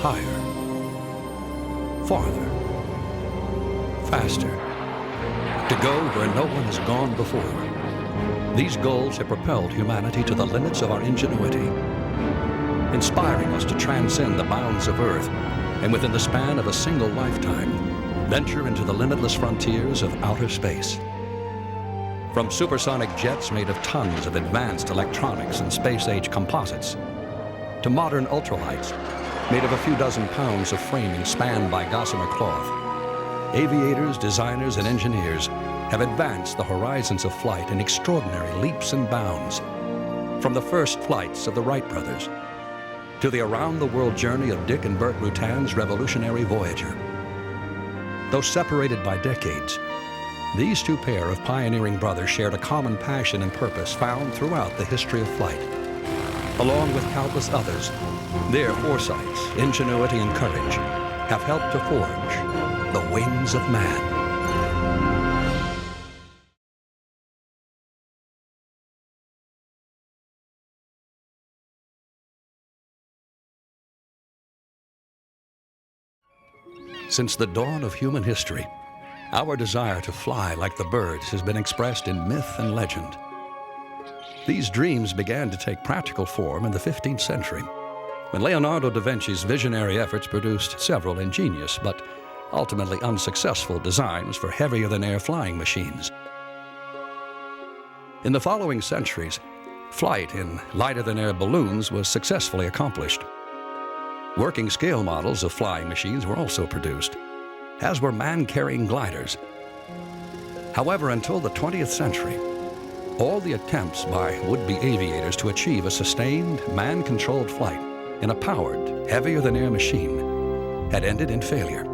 higher, farther, faster, to go where no one has gone before. These goals have propelled humanity to the limits of our ingenuity, inspiring us to transcend the bounds of Earth and within the span of a single lifetime, venture into the limitless frontiers of outer space. From supersonic jets made of tons of advanced electronics and space-age composites, to modern ultralights made of a few dozen pounds of framing spanned by gossamer cloth, aviators, designers, and engineers have advanced the horizons of flight in extraordinary leaps and bounds. From the first flights of the Wright brothers to the around-the-world journey of Dick and Bert Rutan's revolutionary Voyager. Though separated by decades, these two pair of pioneering brothers shared a common passion and purpose found throughout the history of flight. Along with countless others, their foresights, ingenuity, and courage have helped to forge the wings of man. Since the dawn of human history, our desire to fly like the birds has been expressed in myth and legend. These dreams began to take practical form in the 15th century, when Leonardo da Vinci's visionary efforts produced several ingenious but ultimately unsuccessful designs for heavier-than-air flying machines. In the following centuries, flight in lighter-than-air balloons was successfully accomplished. Working scale models of flying machines were also produced, as were man-carrying gliders. However, until the 20th century, all the attempts by would-be aviators to achieve a sustained, man-controlled flight in a powered, heavier-than-air machine had ended in failure.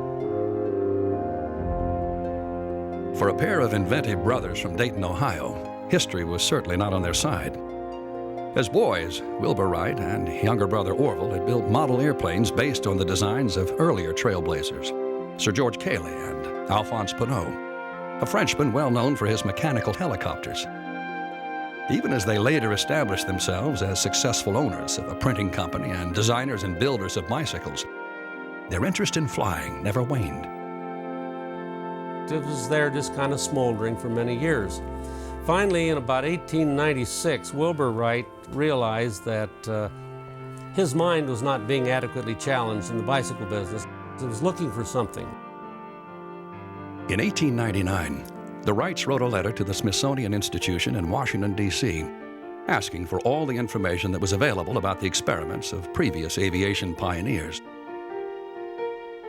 For a pair of inventive brothers from Dayton, Ohio, history was certainly not on their side. As boys, Wilbur Wright and younger brother Orville had built model airplanes based on the designs of earlier trailblazers, Sir George Cayley and Alphonse Pinot, a Frenchman well known for his mechanical helicopters. Even as they later established themselves as successful owners of a printing company and designers and builders of bicycles, their interest in flying never waned. It was there just kind of smoldering for many years. Finally, in about 1896, Wilbur Wright realized that his mind was not being adequately challenged in the bicycle business. He was looking for something. In 1899, the Wrights wrote a letter to the Smithsonian Institution in Washington, D.C., asking for all the information that was available about the experiments of previous aviation pioneers.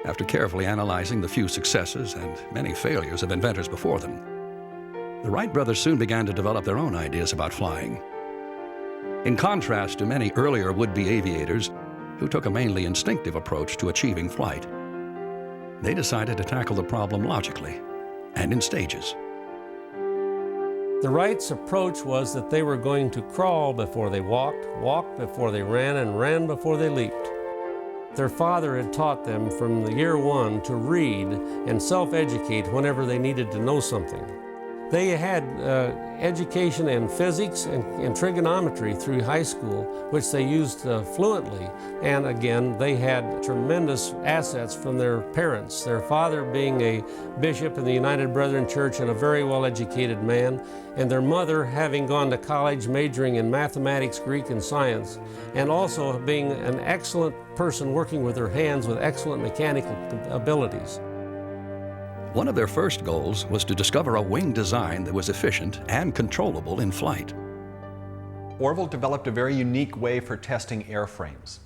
After carefully analyzing the few successes and many failures of inventors before them, the Wright brothers soon began to develop their own ideas about flying. In contrast to many earlier would-be aviators who took a mainly instinctive approach to achieving flight, they decided to tackle the problem logically and in stages. The Wrights' approach was that they were going to crawl before they walked, walk before they ran, and ran before they leaped. Their father had taught them from the year one to read and self-educate whenever they needed to know something. They had education in physics and trigonometry through high school, which they used fluently. And again, they had tremendous assets from their parents, their father being a bishop in the United Brethren Church and a very well-educated man, and their mother having gone to college majoring in mathematics, Greek, and science, and also being an excellent person working with her hands with excellent mechanical abilities. One of their first goals was to discover a wing design that was efficient and controllable in flight. Orville developed a very unique way for testing airframes.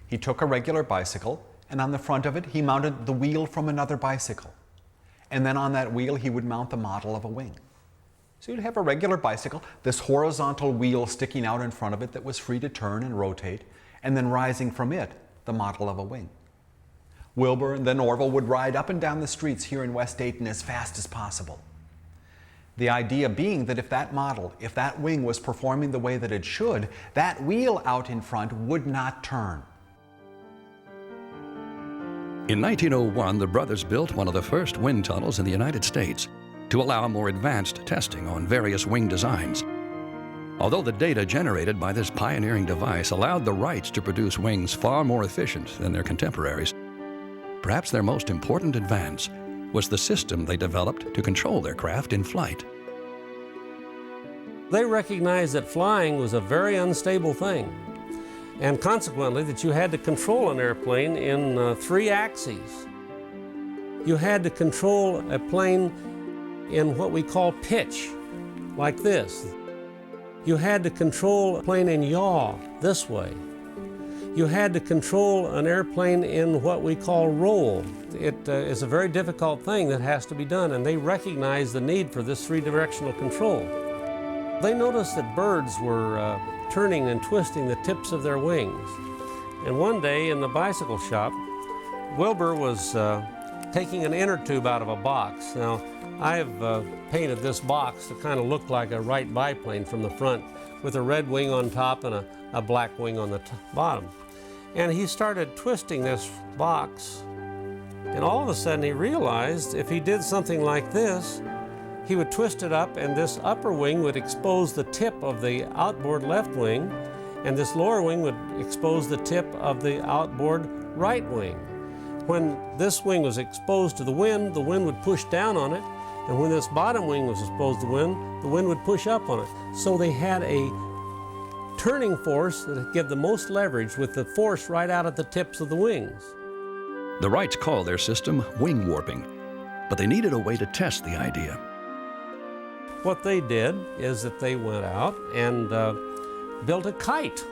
He took a regular bicycle, and on the front of it, he mounted the wheel from another bicycle. And then on that wheel, he would mount the model of a wing. So you'd have a regular bicycle, this horizontal wheel sticking out in front of it that was free to turn and rotate, and then rising from it, the model of a wing. Wilbur and then Orville would ride up and down the streets here in West Dayton as fast as possible. The idea being that if that model, if that wing was performing the way that it should, that wheel out in front would not turn. In 1901, the brothers built one of the first wind tunnels in the United States to allow more advanced testing on various wing designs. Although the data generated by this pioneering device allowed the Wrights to produce wings far more efficient than their contemporaries, perhaps their most important advance was the system they developed to control their craft in flight. They recognized that flying was a very unstable thing, and consequently that you had to control an airplane in 3 axes. You had to control a plane in what we call pitch, like this. You had to control a plane in yaw, this way. You had to control an airplane in what we call roll. It is a very difficult thing that has to be done, and they recognized the need for this 3-directional control. They noticed that birds were turning and twisting the tips of their wings. And one day in the bicycle shop, Wilbur was taking an inner tube out of a box. Now, I've painted this box to kind of look like a Wright biplane from the front, with a red wing on top and a black wing on the bottom. And he started twisting this box, and all of a sudden he realized if he did something like this, he would twist it up, and this upper wing would expose the tip of the outboard left wing, and this lower wing would expose the tip of the outboard right wing. When this wing was exposed to the wind would push down on it, and when this bottom wing was exposed to the wind would push up on it. So they had a turning force that gave the most leverage with the force right out at the tips of the wings. The Wrights called their system wing warping, but they needed a way to test the idea. What they did is that they went out and built a kite.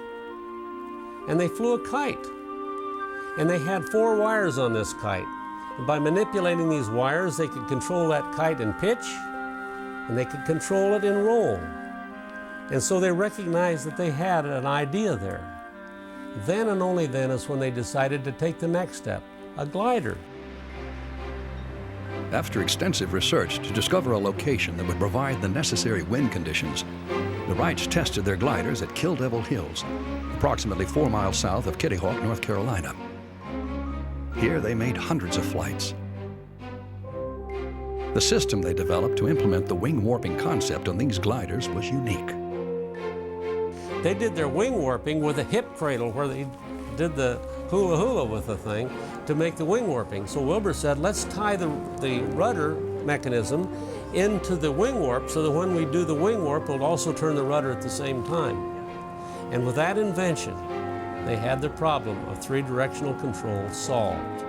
And they flew a kite. And they had 4 wires on this kite. And by manipulating these wires, they could control that kite in pitch, and they could control it in roll. And so they recognized that they had an idea there. Then and only then is when they decided to take the next step, a glider. After extensive research to discover a location that would provide the necessary wind conditions, the Wrights tested their gliders at Kill Devil Hills, approximately 4 miles south of Kitty Hawk, North Carolina. Here they made hundreds of flights. The system they developed to implement the wing warping concept on these gliders was unique. They did their wing warping with a hip cradle where they did the hula hula with the thing to make the wing warping. So Wilbur said, let's tie the rudder mechanism into the wing warp so that when we do the wing warp, we'll also turn the rudder at the same time. And with that invention, they had the problem of 3-directional control solved.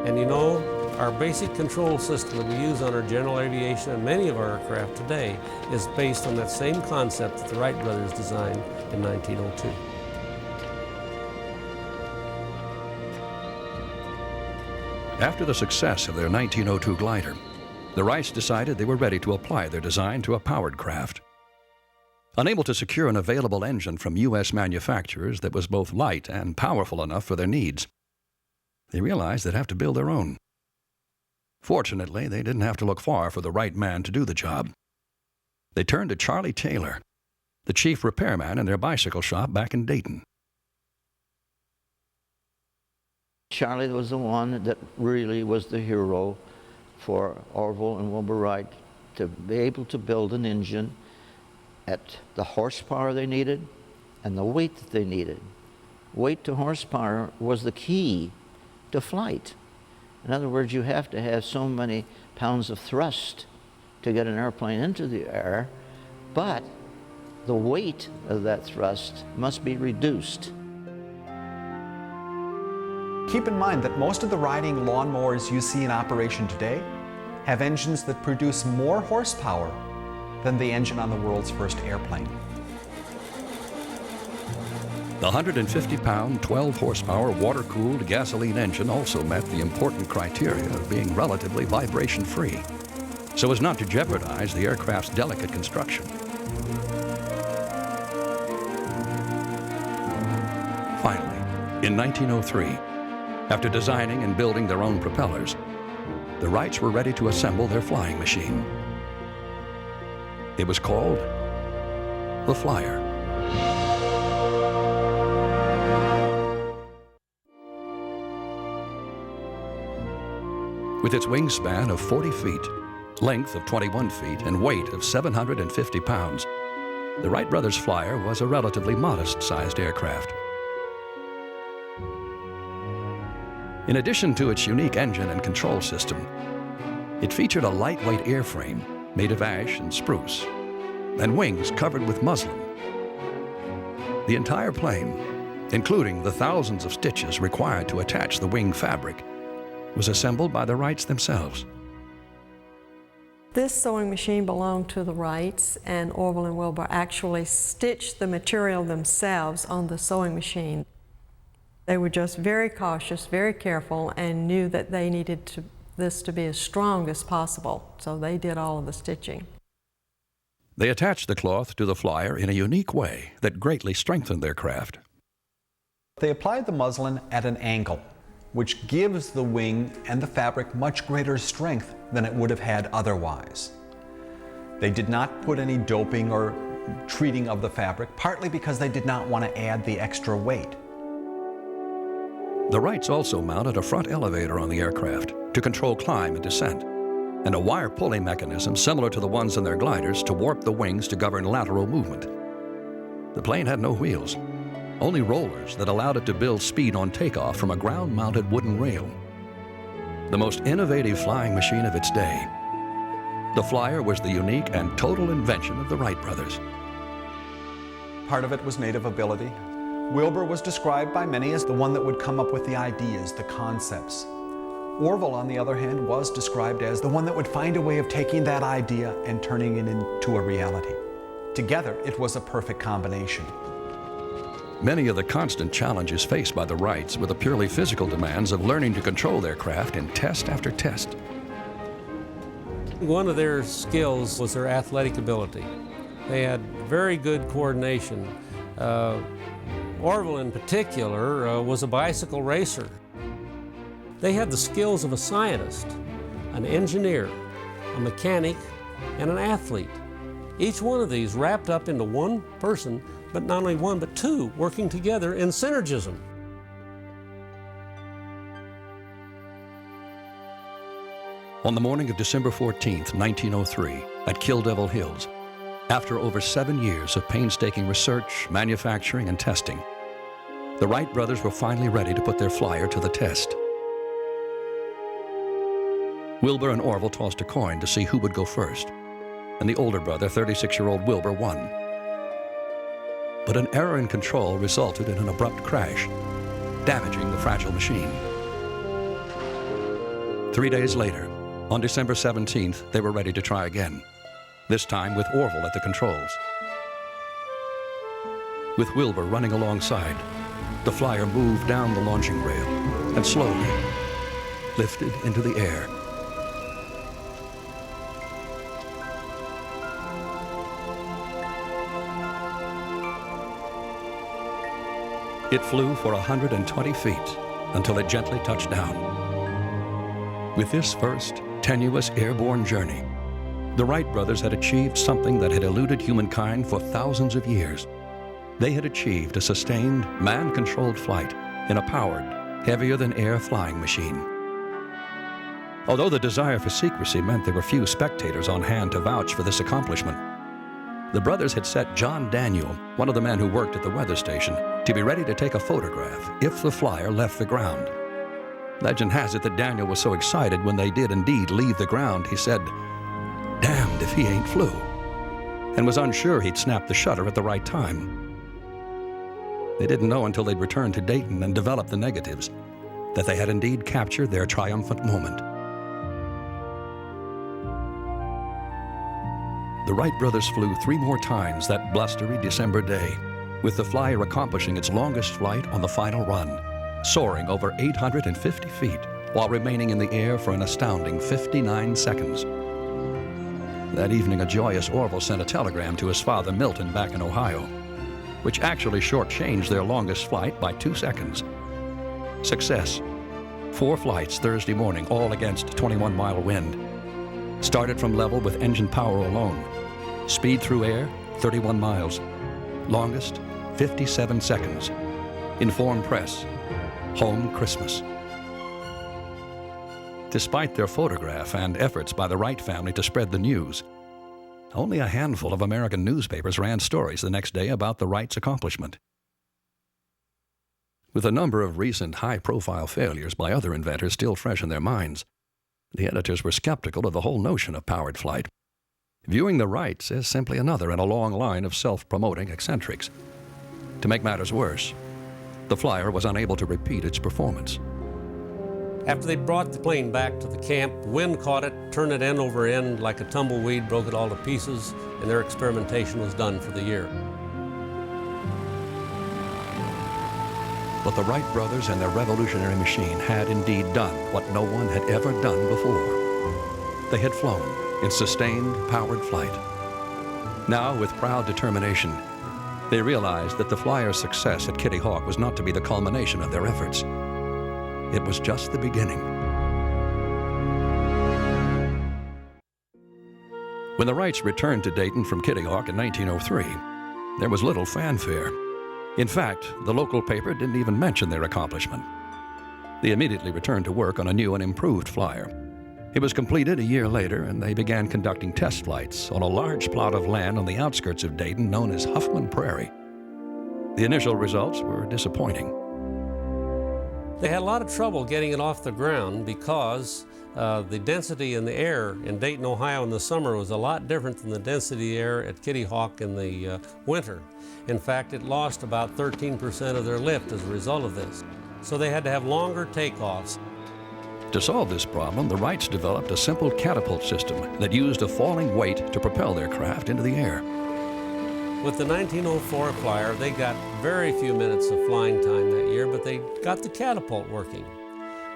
And you know, our basic control system that we use on our general aviation and many of our aircraft today is based on that same concept that the Wright brothers designed in 1902. After the success of their 1902 glider, the Wrights decided they were ready to apply their design to a powered craft. Unable to secure an available engine from U.S. manufacturers that was both light and powerful enough for their needs, they realized they'd have to build their own. Fortunately, they didn't have to look far for the right man to do the job. They turned to Charlie Taylor, the chief repairman in their bicycle shop back in Dayton. Charlie was the one that really was the hero for Orville and Wilbur Wright to be able to build an engine at the horsepower they needed and the weight that they needed. Weight to horsepower was the key to flight. In other words, you have to have so many pounds of thrust to get an airplane into the air, but the weight of that thrust must be reduced. Keep in mind that most of the riding lawnmowers you see in operation today have engines that produce more horsepower than the engine on the world's first airplane. The 150-pound, 12-horsepower water-cooled gasoline engine also met the important criteria of being relatively vibration-free, so as not to jeopardize the aircraft's delicate construction. Finally, in 1903, after designing and building their own propellers, the Wrights were ready to assemble their flying machine. It was called the Flyer. With its wingspan of 40 feet, length of 21 feet, and weight of 750 pounds, the Wright brothers' flyer was a relatively modest-sized aircraft. In addition to its unique engine and control system, it featured a lightweight airframe made of ash and spruce, and wings covered with muslin. The entire plane, including the thousands of stitches required to attach the wing fabric, was assembled by the Wrights themselves. This sewing machine belonged to the Wrights, and Orville and Wilbur actually stitched the material themselves on the sewing machine. They were just very cautious, very careful, and knew that they needed this to be as strong as possible, so they did all of the stitching. They attached the cloth to the flyer in a unique way that greatly strengthened their craft. They applied the muslin at an angle, which gives the wing and the fabric much greater strength than it would have had otherwise. They did not put any doping or treating of the fabric, partly because they did not want to add the extra weight. The Wrights also mounted a front elevator on the aircraft to control climb and descent, and a wire pulley mechanism similar to the ones in their gliders to warp the wings to govern lateral movement. The plane had no wheels, only rollers that allowed it to build speed on takeoff from a ground-mounted wooden rail. The most innovative flying machine of its day, the flyer was the unique and total invention of the Wright brothers. Part of it was native ability. Wilbur was described by many as the one that would come up with the ideas, the concepts. Orville, on the other hand, was described as the one that would find a way of taking that idea and turning it into a reality. Together, it was a perfect combination. Many of the constant challenges faced by the Wrights were the purely physical demands of learning to control their craft in test after test. One of their skills was their athletic ability. They had very good coordination. Orville in particular was a bicycle racer. They had the skills of a scientist, an engineer, a mechanic, and an athlete. Each one of these wrapped up into one person, but not only one, but two, working together in synergism. On the morning of December 14th, 1903, at Kill Devil Hills, after over 7 years of painstaking research, manufacturing, and testing, the Wright brothers were finally ready to put their flyer to the test. Wilbur and Orville tossed a coin to see who would go first, and the older brother, 36-year-old Wilbur, won. But an error in control resulted in an abrupt crash, damaging the fragile machine. 3 days later, on December 17th, they were ready to try again, this time with Orville at the controls. With Wilbur running alongside, the flyer moved down the launching rail and slowly lifted into the air. It flew for 120 feet until it gently touched down. With this first tenuous airborne journey, the Wright brothers had achieved something that had eluded humankind for thousands of years. They had achieved a sustained, man-controlled flight in a powered, heavier-than-air flying machine. Although the desire for secrecy meant there were few spectators on hand to vouch for this accomplishment, the brothers had set John Daniel, one of the men who worked at the weather station, to be ready to take a photograph if the flyer left the ground. Legend has it that Daniel was so excited when they did indeed leave the ground, he said, "Damned if he ain't flew," and was unsure he'd snap the shutter at the right time. They didn't know until they'd returned to Dayton and developed the negatives that they had indeed captured their triumphant moment. The Wright brothers flew 3 more times that blustery December day, with the flyer accomplishing its longest flight on the final run, soaring over 850 feet while remaining in the air for an astounding 59 seconds. That evening, a joyous Orville sent a telegram to his father Milton back in Ohio, which actually shortchanged their longest flight by 2 seconds. Success. 4 flights Thursday morning, all against 21-mile wind. Started from level with engine power alone. Speed through air, 31 miles. Longest, 57 seconds. Informed press. Home Christmas. Despite their photograph and efforts by the Wright family to spread the news, only a handful of American newspapers ran stories the next day about the Wrights' accomplishment. With a number of recent high-profile failures by other inventors still fresh in their minds, the editors were skeptical of the whole notion of powered flight, viewing the Wrights as simply another in a long line of self-promoting eccentrics. To make matters worse, the flyer was unable to repeat its performance. After they brought the plane back to the camp, wind caught it, turned it end over end like a tumbleweed, broke it all to pieces, and their experimentation was done for the year. But the Wright brothers and their revolutionary machine had indeed done what no one had ever done before. They had flown in sustained, powered flight. Now, with proud determination, they realized that the flyer's success at Kitty Hawk was not to be the culmination of their efforts. It was just the beginning. When the Wrights returned to Dayton from Kitty Hawk in 1903, there was little fanfare. In fact, the local paper didn't even mention their accomplishment. They immediately returned to work on a new and improved flyer. It was completed a year later, and they began conducting test flights on a large plot of land on the outskirts of Dayton known as Huffman Prairie. The initial results were disappointing. They had a lot of trouble getting it off the ground because the density in the air in Dayton, Ohio in the summer was a lot different than the density of the air at Kitty Hawk in the winter. In fact, it lost about 13% of their lift as a result of this. So they had to have longer takeoffs. To solve this problem, the Wrights developed a simple catapult system that used a falling weight to propel their craft into the air. With the 1904 flyer, they got very few minutes of flying time that year, but they got the catapult working.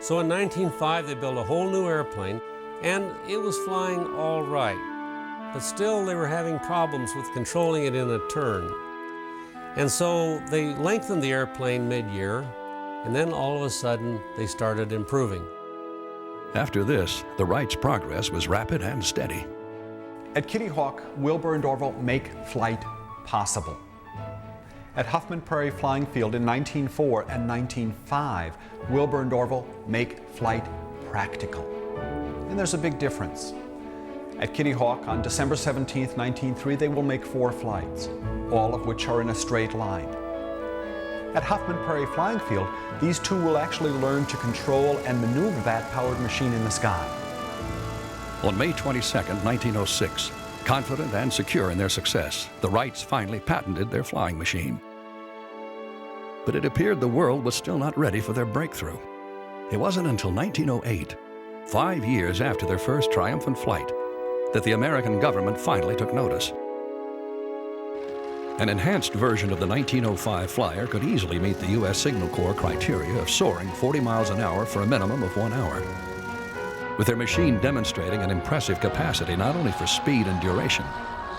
So in 1905, they built a whole new airplane, and it was flying all right. But still, they were having problems with controlling it in a turn. And so they lengthened the airplane mid-year, and then all of a sudden, they started improving. After this, the Wrights' progress was rapid and steady. At Kitty Hawk, Wilbur and Orville make flight possible. At Huffman Prairie Flying Field in 1904 and 1905, Wilbur and Orville make flight practical. And there's a big difference. At Kitty Hawk on December 17, 1903, they will make 4 flights, all of which are in a straight line. At Huffman Prairie Flying Field, these two will actually learn to control and maneuver that powered machine in the sky. On May 22, 1906, confident and secure in their success, the Wrights finally patented their flying machine. But it appeared the world was still not ready for their breakthrough. It wasn't until 1908, 5 years after their first triumphant flight, that the American government finally took notice. An enhanced version of the 1905 flyer could easily meet the U.S. Signal Corps criteria of soaring 40 miles an hour for a minimum of 1 hour. With their machine demonstrating an impressive capacity not only for speed and duration,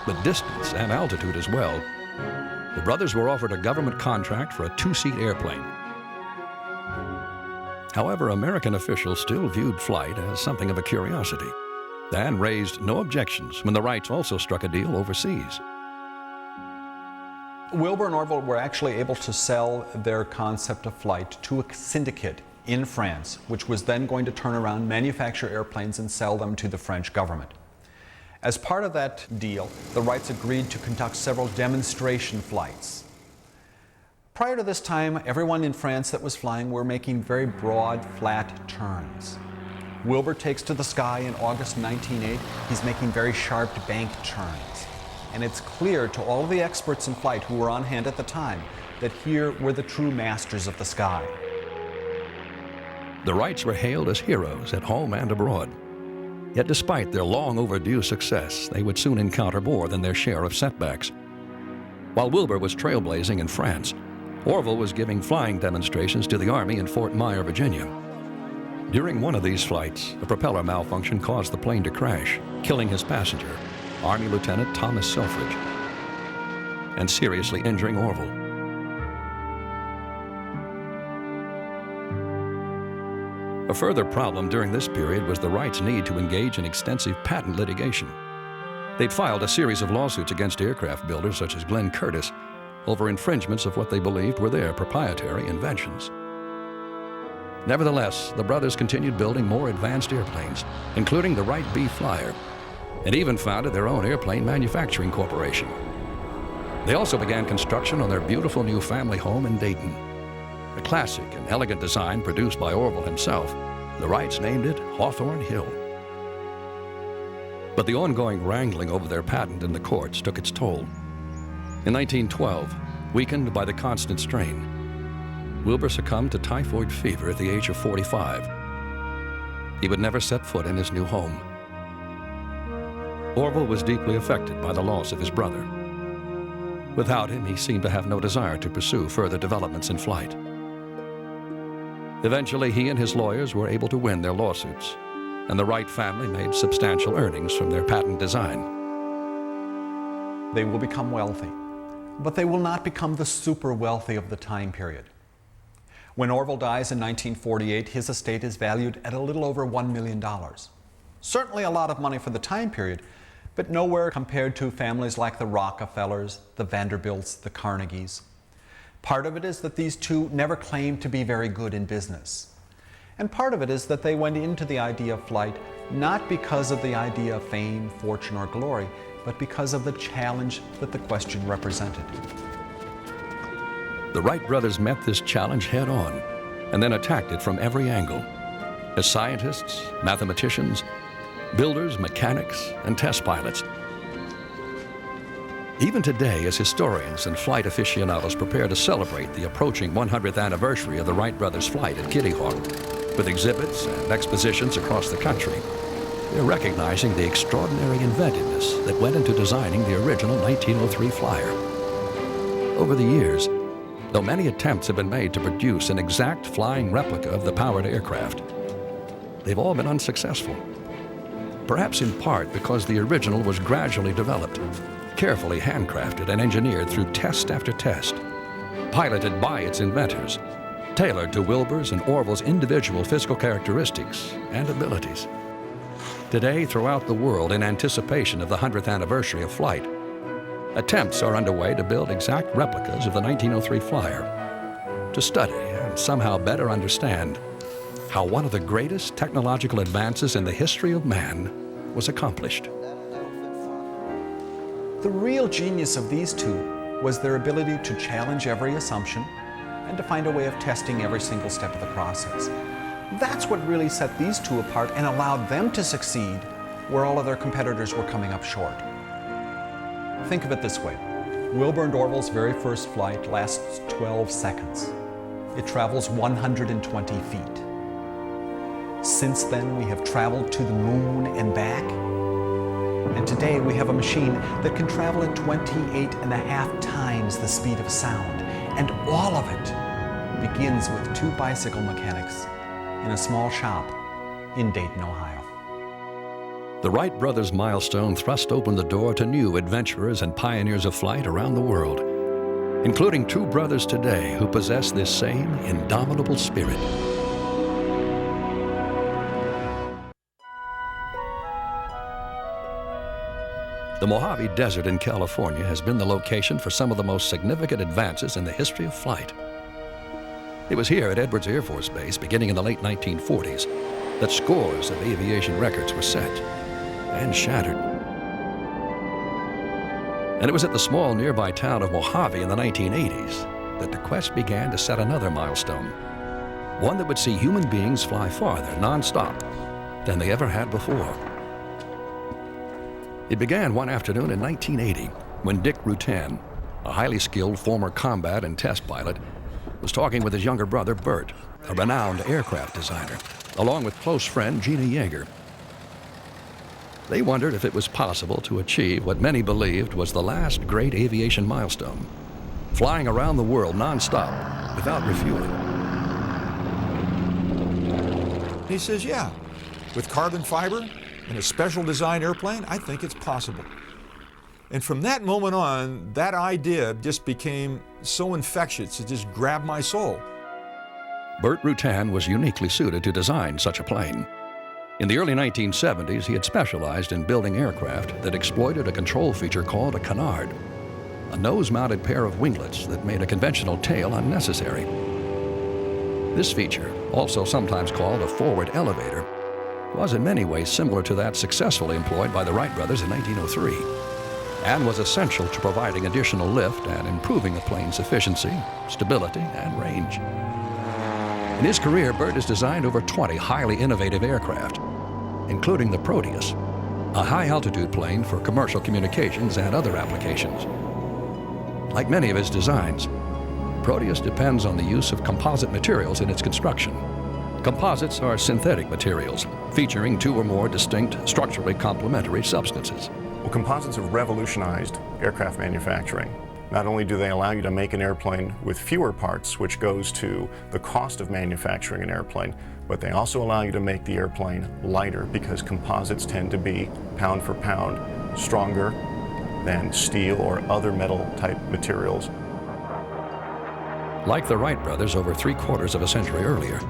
but distance and altitude as well, the brothers were offered a government contract for a 2-seat airplane. However, American officials still viewed flight as something of a curiosity and raised no objections when the Wrights also struck a deal overseas. Wilbur and Orville were actually able to sell their concept of flight to a syndicate in France, which was then going to turn around, manufacture airplanes, and sell them to the French government. As part of that deal, the Wrights agreed to conduct several demonstration flights. Prior to this time, everyone in France that was flying were making very broad, flat turns. Wilbur takes to the sky in August 1908. He's making very sharp bank turns. And it's clear to all of the experts in flight who were on hand at the time that here were the true masters of the sky. The Wrights were hailed as heroes at home and abroad. Yet despite their long overdue success, they would soon encounter more than their share of setbacks. While Wilbur was trailblazing in France, Orville was giving flying demonstrations to the Army in Fort Myer, Virginia. During one of these flights, a propeller malfunction caused the plane to crash, killing his passenger, Army Lieutenant Thomas Selfridge, and seriously injuring Orville. A further problem during this period was the Wrights' need to engage in extensive patent litigation. They'd filed a series of lawsuits against aircraft builders such as Glenn Curtiss over infringements of what they believed were their proprietary inventions. Nevertheless, the brothers continued building more advanced airplanes, including the Wright B Flyer, and even founded their own airplane manufacturing corporation. They also began construction on their beautiful new family home in Dayton. A classic and elegant design produced by Orville himself, the Wrights named it Hawthorne Hill. But the ongoing wrangling over their patent in the courts took its toll. In 1912, weakened by the constant strain, Wilbur succumbed to typhoid fever at the age of 45. He would never set foot in his new home. Orville was deeply affected by the loss of his brother. Without him, he seemed to have no desire to pursue further developments in flight. Eventually, he and his lawyers were able to win their lawsuits, and the Wright family made substantial earnings from their patent design. They will become wealthy, but they will not become the super wealthy of the time period. When Orville dies in 1948, his estate is valued at a little over $1 million. Certainly a lot of money for the time period, but nowhere compared to families like the Rockefellers, the Vanderbilts, the Carnegies. Part of it is that these two never claimed to be very good in business. And part of it is that they went into the idea of flight not because of the idea of fame, fortune, or glory, but because of the challenge that the question represented. The Wright brothers met this challenge head on and then attacked it from every angle. As scientists, mathematicians, builders, mechanics, and test pilots. Even today, as historians and flight aficionados prepare to celebrate the approaching 100th anniversary of the Wright brothers' flight at Kitty Hawk, with exhibits and expositions across the country, they're recognizing the extraordinary inventiveness that went into designing the original 1903 flyer. Over the years, though many attempts have been made to produce an exact flying replica of the powered aircraft, they've all been unsuccessful. Perhaps in part because the original was gradually developed, carefully handcrafted and engineered through test after test, piloted by its inventors, tailored to Wilbur's and Orville's individual physical characteristics and abilities. Today, throughout the world, in anticipation of the 100th anniversary of flight, attempts are underway to build exact replicas of the 1903 flyer, to study and somehow better understand how one of the greatest technological advances in the history of man was accomplished. The real genius of these two was their ability to challenge every assumption and to find a way of testing every single step of the process. That's what really set these two apart and allowed them to succeed where all of their competitors were coming up short. Think of it this way. Wilbur and Orville's very first flight lasts 12 seconds. It travels 120 feet. Since then, we have traveled to the moon and back. And today we have a machine that can travel at 28.5 times the speed of sound. And all of it begins with two bicycle mechanics in a small shop in Dayton, Ohio. The Wright brothers' milestone thrust open the door to new adventurers and pioneers of flight around the world, including two brothers today who possess this same indomitable spirit. The Mojave Desert in California has been the location for some of the most significant advances in the history of flight. It was here at Edwards Air Force Base, beginning in the late 1940s, that scores of aviation records were set and shattered. And it was at the small nearby town of Mojave in the 1980s that the quest began to set another milestone, one that would see human beings fly farther nonstop than they ever had before. It began one afternoon in 1980 when Dick Rutan, a highly skilled former combat and test pilot, was talking with his younger brother Bert, a renowned aircraft designer, along with close friend Gina Yeager. They wondered if it was possible to achieve what many believed was the last great aviation milestone, flying around the world nonstop without refueling. He says, yeah, with carbon fiber and a special design airplane, I think it's possible. And from that moment on, that idea just became so infectious, it just grabbed my soul. Bert Rutan was uniquely suited to design such a plane. In the early 1970s, he had specialized in building aircraft that exploited a control feature called a canard, a nose-mounted pair of winglets that made a conventional tail unnecessary. This feature, also sometimes called a forward elevator, was in many ways similar to that successfully employed by the Wright brothers in 1903, and was essential to providing additional lift and improving the plane's efficiency, stability, and range. In his career, Burt has designed over 20 highly innovative aircraft, including the Proteus, a high-altitude plane for commercial communications and other applications. Like many of his designs, Proteus depends on the use of composite materials in its construction. Composites are synthetic materials featuring two or more distinct, structurally complementary substances. Well, composites have revolutionized aircraft manufacturing. Not only do they allow you to make an airplane with fewer parts, which goes to the cost of manufacturing an airplane, but they also allow you to make the airplane lighter because composites tend to be pound for pound stronger than steel or other metal type materials. Like the Wright brothers over 3/4 of a century earlier,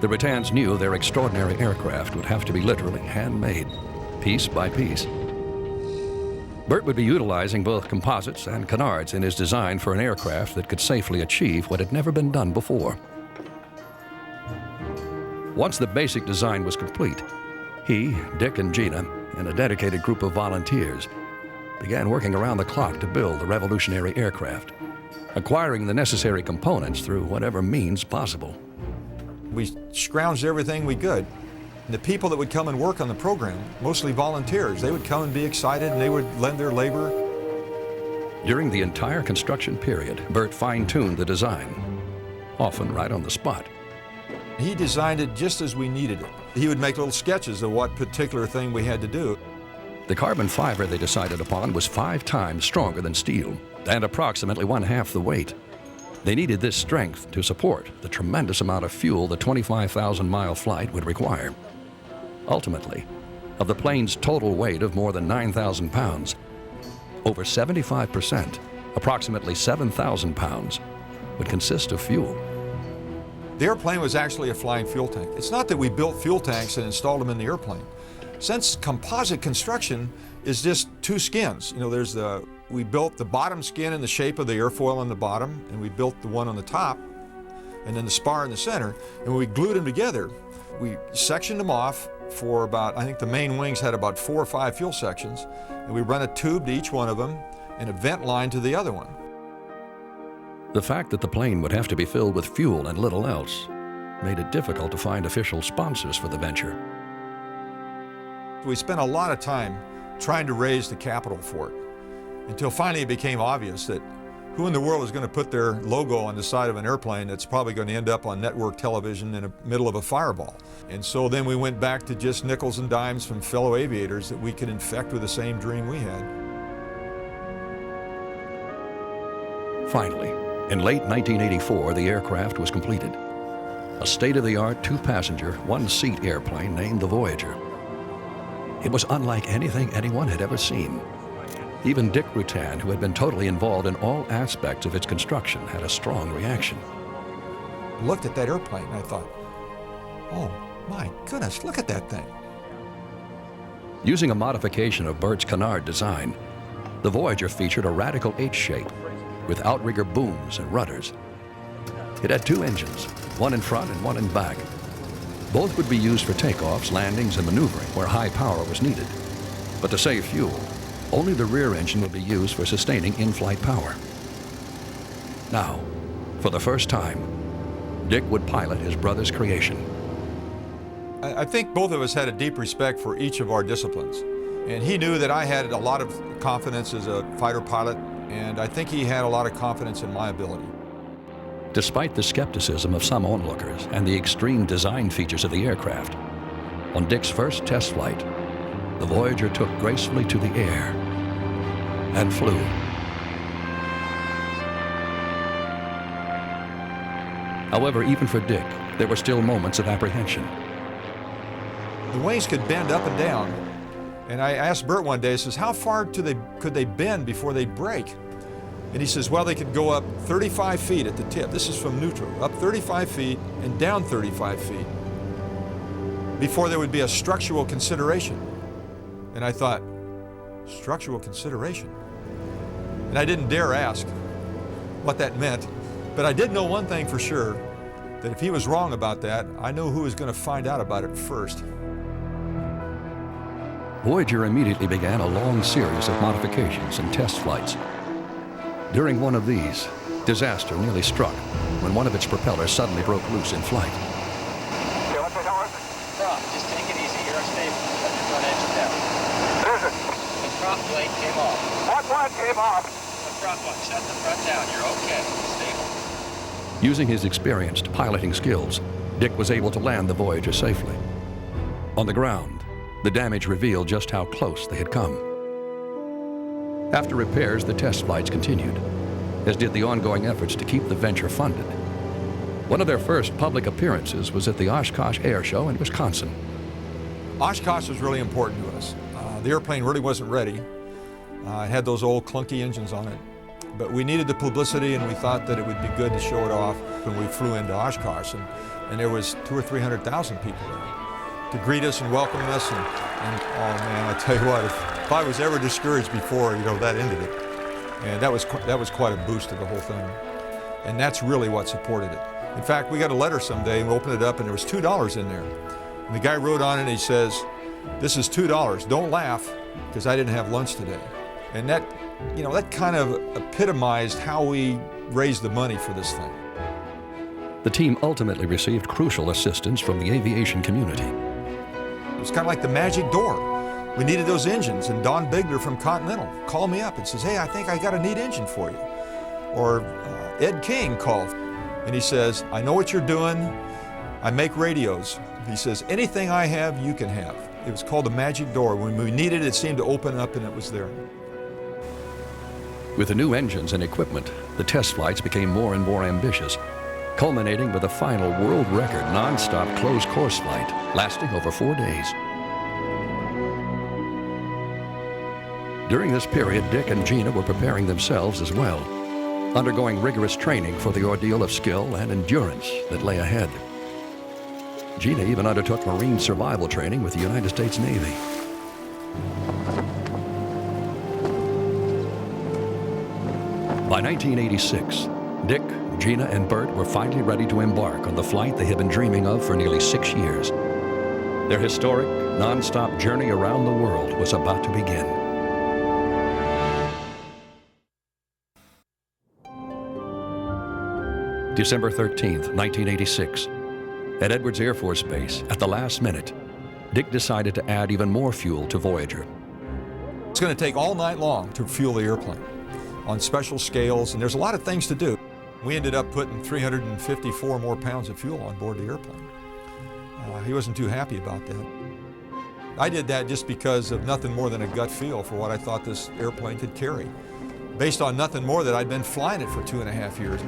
the Britannians knew their extraordinary aircraft would have to be literally handmade, piece by piece. Burt would be utilizing both composites and canards in his design for an aircraft that could safely achieve what had never been done before. Once the basic design was complete, he, Dick, and Gina, and a dedicated group of volunteers began working around the clock to build the revolutionary aircraft, acquiring the necessary components through whatever means possible. We scrounged everything we could. And the people that would come and work on the program, mostly volunteers, they would come and be excited and they would lend their labor. During the entire construction period, Burt fine-tuned the design, often right on the spot. He designed it just as we needed it. He would make little sketches of what particular thing we had to do. The carbon fiber they decided upon was 5 times stronger than steel and approximately 1/2 the weight. They needed this strength to support the tremendous amount of fuel the 25,000-mile flight would require. Ultimately, of the plane's total weight of more than 9,000 pounds, over 75%, approximately 7,000 pounds, would consist of fuel. The airplane was actually a flying fuel tank. It's not that we built fuel tanks and installed them in the airplane. Since composite construction is just 2 skins, we built the bottom skin in the shape of the airfoil on the bottom, and we built the one on the top, and then the spar in the center, and when we glued them together, we sectioned them off for about, I think the main wings had about 4 or 5 fuel sections, and we run a tube to each one of them and a vent line to the other one. The fact that the plane would have to be filled with fuel and little else made it difficult to find official sponsors for the venture. We spent a lot of time trying to raise the capital for it, until finally it became obvious that who in the world is going to put their logo on the side of an airplane that's probably going to end up on network television in the middle of a fireball? And so then we went back to just nickels and dimes from fellow aviators that we could infect with the same dream we had. Finally, in late 1984, the aircraft was completed. A state-of-the-art 2-passenger, 1-seat airplane named the Voyager. It was unlike anything anyone had ever seen. Even Dick Rutan, who had been totally involved in all aspects of its construction, had a strong reaction. I looked at that airplane and I thought, oh my goodness, look at that thing. Using a modification of Burt's canard design, the Voyager featured a radical H-shape with outrigger booms and rudders. It had 2 engines, one in front and one in back. Both would be used for takeoffs, landings, and maneuvering where high power was needed. But to save fuel, only the rear engine would be used for sustaining in-flight power. Now, for the first time, Dick would pilot his brother's creation. I think both of us had a deep respect for each of our disciplines. And he knew that I had a lot of confidence as a fighter pilot, and I think he had a lot of confidence in my ability. Despite the skepticism of some onlookers and the extreme design features of the aircraft, on Dick's first test flight, the Voyager took gracefully to the air and flew. However, even for Dick, there were still moments of apprehension. The wings could bend up and down, and I asked Burt one day, I says, how far could they bend before they break? And he says, well, they could go up 35 feet at the tip. This is from neutral, up 35 feet and down 35 feet before there would be a structural consideration. And I thought, structural consideration? And I didn't dare ask what that meant, but I did know one thing for sure, that if he was wrong about that, I knew who was going to find out about it first. Voyager immediately began a long series of modifications and test flights. During one of these, disaster nearly struck when one of its propellers suddenly broke loose in flight. Just take it easy. You're stable. Let the front engine down. The prop blade came off. What one came off? The front one. Shut the front down. You're okay. Stable. Using his experienced piloting skills, Dick was able to land the Voyager safely. On the ground, the damage revealed just how close they had come. After repairs, the test flights continued, as did the ongoing efforts to keep the venture funded. One of their first public appearances was at the Oshkosh Air Show in Wisconsin. Oshkosh was really important to us. The airplane really wasn't ready. It had those old clunky engines on it. But we needed the publicity, and we thought that it would be good to show it off when we flew into Oshkosh. And there was 200,000 or 300,000 people there to greet us and welcome us. And oh man, I tell you what, if I was ever discouraged before, that ended it. And that was quite a boost to the whole thing. And that's really what supported it. In fact, we got a letter someday, and we opened it up, and there was $2 in there. And the guy wrote on it, and he says, "This is $2. Don't laugh, because I didn't have lunch today." And that, that kind of epitomized how we raised the money for this thing. The team ultimately received crucial assistance from the aviation community. It was kind of like the magic door. We needed those engines, and Don Bigler from Continental called me up and says, "Hey, I think I got a neat engine for you." Or Ed King called, and he says, "I know what you're doing. I make radios." He says, "Anything I have, you can have." It was called the magic door. When we needed it, it seemed to open up, and it was there. With the new engines and equipment, the test flights became more and more ambitious, culminating with a final world record non-stop closed course flight lasting over 4 days. During this period, Dick and Gina were preparing themselves as well, undergoing rigorous training for the ordeal of skill and endurance that lay ahead. Gina even undertook Marine survival training with the United States Navy. By 1986, Dick, Gina, and Bert were finally ready to embark on the flight they had been dreaming of for nearly 6 years. Their historic, non-stop journey around the world was about to begin. December 13th, 1986. At Edwards Air Force Base, at the last minute, Dick decided to add even more fuel to Voyager. It's going to take all night long to fuel the airplane on special scales, and there's a lot of things to do. We ended up putting 354 more pounds of fuel on board the airplane. He wasn't too happy about that. I did that just because of nothing more than a gut feel for what I thought this airplane could carry, based on nothing more that I'd been flying it for 2.5 years.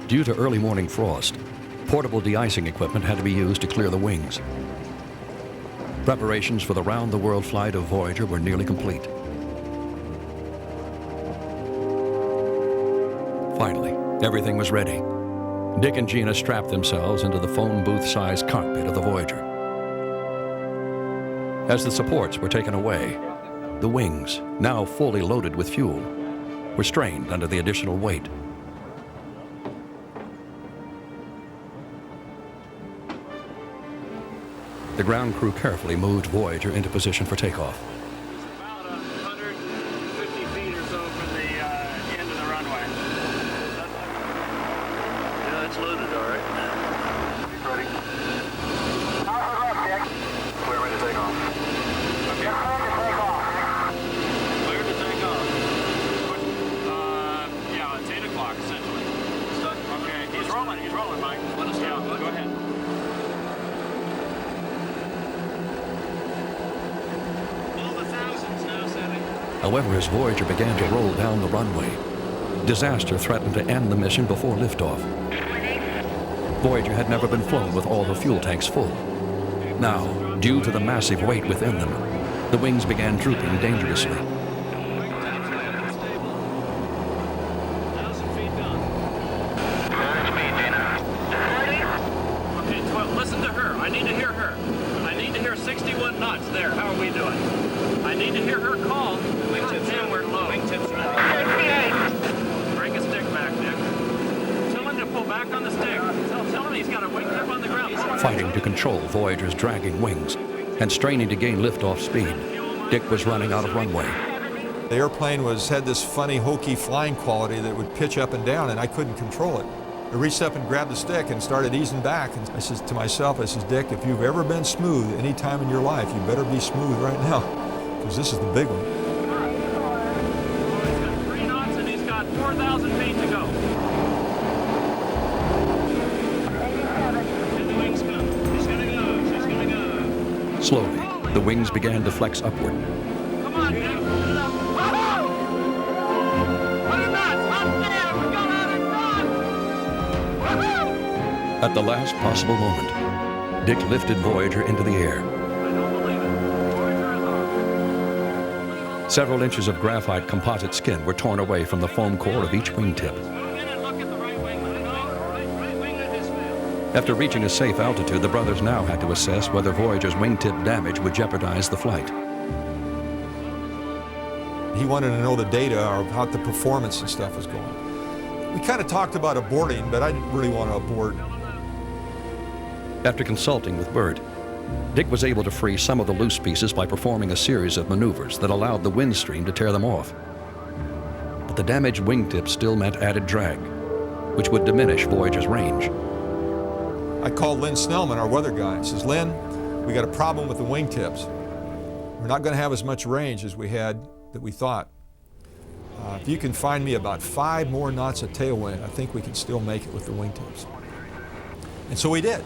Due to early morning frost, portable de-icing equipment had to be used to clear the wings. Preparations for the round-the-world flight of Voyager were nearly complete. Finally, everything was ready. Dick and Gina strapped themselves into the phone booth-sized cockpit of the Voyager. As the supports were taken away, the wings, now fully loaded with fuel, were strained under the additional weight. The ground crew carefully moved Voyager into position for takeoff. About 150 feet or so from the end of the runway. Yeah, it's loaded, all right. Ready. Clear ready to take off. Okay. Cleared to take off. Yeah, it's 8 o'clock, essentially. Okay, he's rolling, Mike. Let us down. Go ahead. However, as Voyager began to roll down the runway, disaster threatened to end the mission before liftoff. Voyager had never been flown with all the fuel tanks full. Now, due to the massive weight within them, the wings began drooping dangerously. Okay, listen to her. I need to hear her. I need to hear 61 knots there. How are we doing? I need to hear her call. Damn, we're low. Wingtips are bring a stick back, Nick. Tell him to pull back on the stick. fighting to control Voyager's dragging wings and straining to gain liftoff speed. Dick was running out of runway. The airplane had this funny, hokey flying quality that would pitch up and down, and I couldn't control it. I reached up and grabbed the stick and started easing back. And I said to myself, Dick, if you've ever been smooth any time in your life, you better be smooth right now, because this is the big one. He's got 3 knots and he's got 4,000 feet to go. And the wings come. She's gonna go. She's gonna go. Slowly, the wings began to flex upward. Come on, Dick. Woohoo! 100 knots. Up there. We're going out in front. Woohoo! At the last possible moment, Dick lifted Voyager into the air. I don't believe it. Voyager is off. Several inches of graphite composite skin were torn away from the foam core of each wingtip. Move in and look at the right wing. Right wing that is failed. After reaching a safe altitude, the brothers now had to assess whether Voyager's wingtip damage would jeopardize the flight. He wanted to know the data of how the performance and stuff was going. We kind of talked about aborting, but I didn't really want to abort. After consulting with Bert, Dick was able to free some of the loose pieces by performing a series of maneuvers that allowed the wind stream to tear them off. But the damaged wingtips still meant added drag, which would diminish Voyager's range. I called Lynn Snellman, our weather guy, and says, Lynn, we got a problem with the wingtips. We're not going to have as much range as we had that we thought. If you can find me about 5 more knots of tailwind, I think we can still make it with the wingtips. And so we did.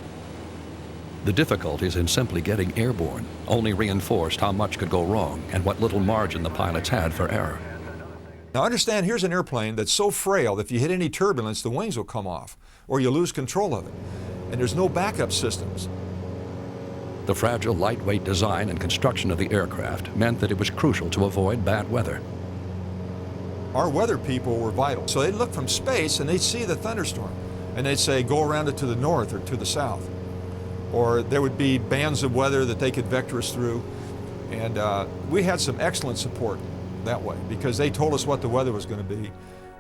The difficulties in simply getting airborne only reinforced how much could go wrong and what little margin the pilots had for error. Now understand, here's an airplane that's so frail that if you hit any turbulence, the wings will come off, or you lose control of it. And there's no backup systems. The fragile, lightweight design and construction of the aircraft meant that it was crucial to avoid bad weather. Our weather people were vital. So they'd look from space and they'd see the thunderstorm, and they'd say, go around it to the north or to the south. Or there would be bands of weather that they could vector us through. And we had some excellent support that way, because they told us what the weather was going to be.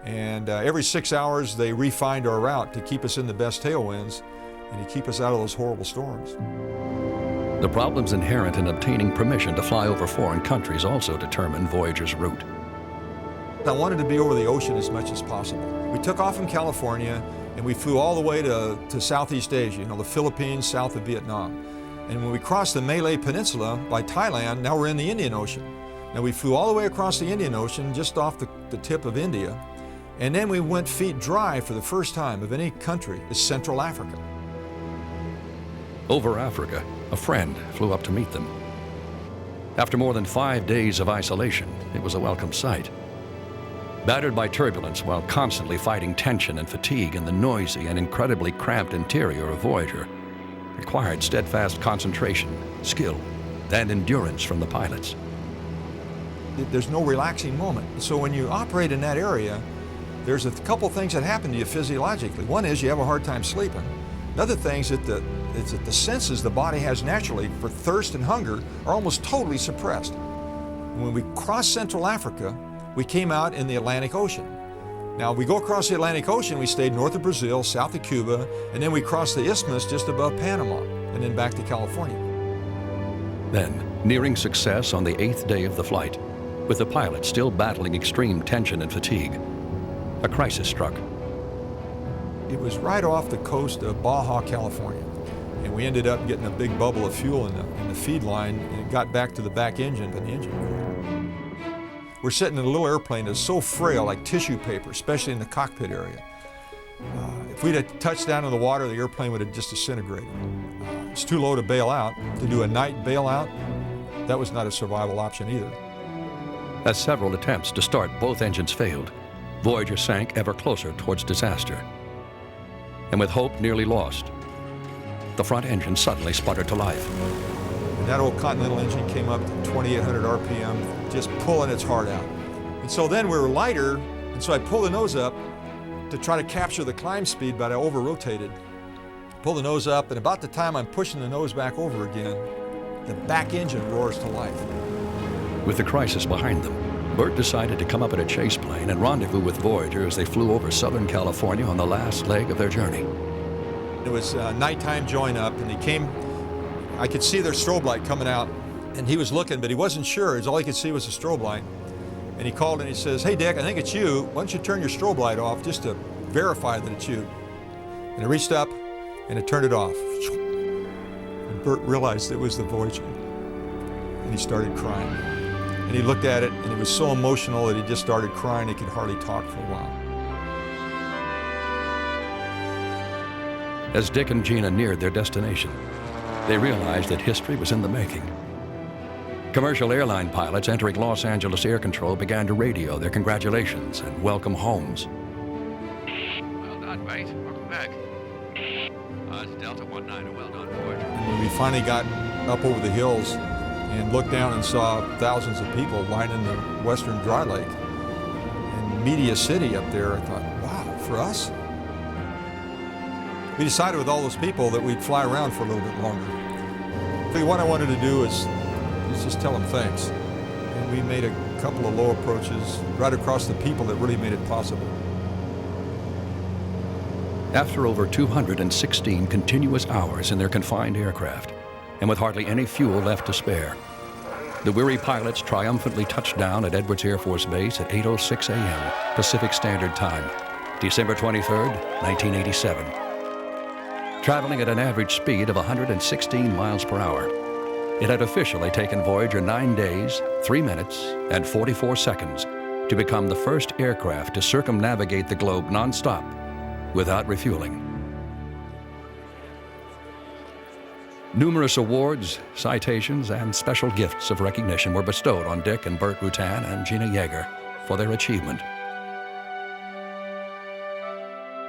And every 6 hours, they refined our route to keep us in the best tailwinds and to keep us out of those horrible storms. The problems inherent in obtaining permission to fly over foreign countries also determined Voyager's route. I wanted to be over the ocean as much as possible. We took off from California and we flew all the way to Southeast Asia, the Philippines, south of Vietnam. And when we crossed the Malay Peninsula by Thailand, now we're in the Indian Ocean. Now we flew all the way across the Indian Ocean, just off the tip of India. And then we went feet dry for the first time of any country to Central Africa. Over Africa, a friend flew up to meet them. After more than 5 days of isolation, it was a welcome sight. Battered by turbulence while constantly fighting tension and fatigue in the noisy and incredibly cramped interior of Voyager, required steadfast concentration, skill, and endurance from the pilots. There's no relaxing moment. So when you operate in that area, there's a couple things that happen to you physiologically. One is you have a hard time sleeping. Another thing is that the senses the body has naturally for thirst and hunger are almost totally suppressed. When we crossed Central Africa, we came out in the Atlantic Ocean. Now, we go across the Atlantic Ocean, we stayed north of Brazil, south of Cuba, and then we crossed the isthmus just above Panama, and then back to California. Then, nearing success on the 8th day of the flight, with the pilot still battling extreme tension and fatigue, a crisis struck. It was right off the coast of Baja, California, and we ended up getting a big bubble of fuel in the feed line, and it got back to the back engine, but the engine quit. We're sitting in a little airplane that's so frail, like tissue paper, especially in the cockpit area. If we'd have touched down in the water, the airplane would have just disintegrated. It's too low to bail out. To do a night bailout, that was not a survival option either. As several attempts to start both engines failed, Voyager sank ever closer towards disaster. And with hope nearly lost, the front engine suddenly sputtered to life. And that old Continental engine came up to 2,800 RPM, just pulling its heart out. And so then we were lighter, and so I pulled the nose up to try to capture the climb speed, but I over-rotated. Pull the nose up, and about the time I'm pushing the nose back over again, the back engine roars to life. With the crisis behind them, Bert decided to come up in a chase plane and rendezvous with Voyager as they flew over Southern California on the last leg of their journey. It was nighttime join up, and he came. I could see their strobe light coming out, and he was looking, but he wasn't sure. All he could see was a strobe light. And he called and he says, "Hey, Dick, I think it's you. Why don't you turn your strobe light off just to verify that it's you?" And I reached up, and it turned it off. And Bert realized it was the Voyager, and he started crying. And he looked at it, and it was so emotional that he just started crying. He could hardly talk for a while. As Dick and Gina neared their destination, they realized that history was in the making. Commercial airline pilots entering Los Angeles Air Control began to radio their congratulations and welcome homes. Well done, Wright. Welcome back. It's Delta 19. Well done, Voyager. And when we finally got up over the hills and looked down and saw thousands of people lining the Western Dry Lake and Media City up there, I thought, wow, for us? We decided with all those people that we'd fly around for a little bit longer. What I wanted to do is just tell them thanks. And we made a couple of low approaches right across the people that really made it possible. After over 216 continuous hours in their confined aircraft, and with hardly any fuel left to spare, the weary pilots triumphantly touched down at Edwards Air Force Base at 8:06 a.m. Pacific Standard Time, December 23rd, 1987. Traveling at an average speed of 116 miles per hour, it had officially taken Voyager 9 days, 3 minutes, and 44 seconds to become the first aircraft to circumnavigate the globe nonstop without refueling. Numerous awards, citations, and special gifts of recognition were bestowed on Dick and Bert Rutan and Gina Yeager for their achievement.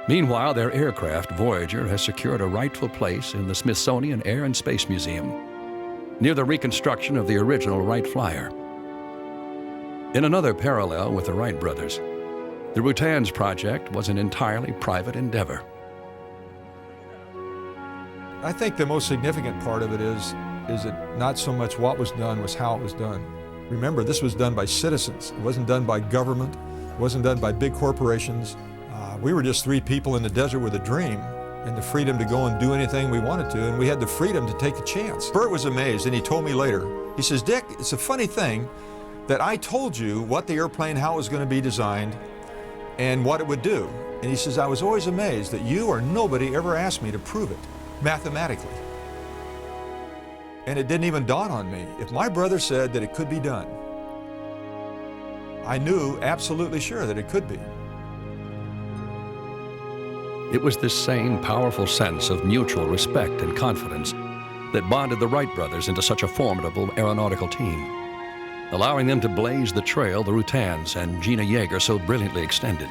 Meanwhile, their aircraft, Voyager, has secured a rightful place in the Smithsonian Air and Space Museum, near the reconstruction of the original Wright Flyer. In another parallel with the Wright brothers, the Rutans project was an entirely private endeavor. I think the most significant part of it is that not so much what was done was how it was done. Remember, this was done by citizens. It wasn't done by government. It wasn't done by big corporations. We were just 3 people in the desert with a dream and the freedom to go and do anything we wanted to, and we had the freedom to take a chance. Bert was amazed, and he told me later, he says, "Dick, it's a funny thing that I told you what the airplane, how it was going to be designed, and what it would do. And he says, I was always amazed that you or nobody ever asked me to prove it mathematically. And it didn't even dawn on me. If my brother said that it could be done, I knew absolutely sure that it could be." It was this same powerful sense of mutual respect and confidence that bonded the Wright brothers into such a formidable aeronautical team, allowing them to blaze the trail the Rutans and Gina Yeager so brilliantly extended.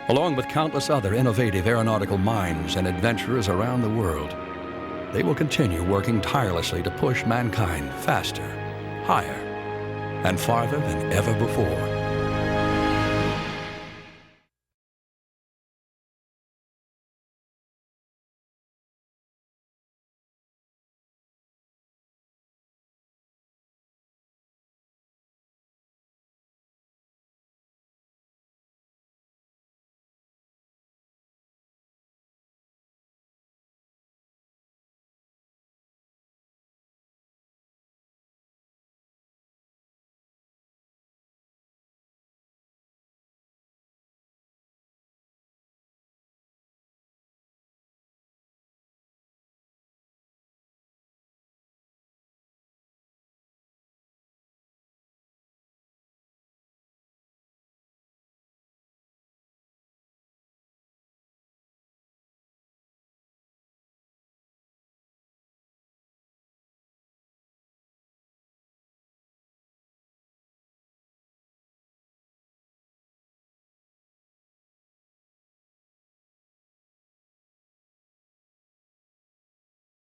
Along with countless other innovative aeronautical minds and adventurers around the world, they will continue working tirelessly to push mankind faster, higher, and farther than ever before.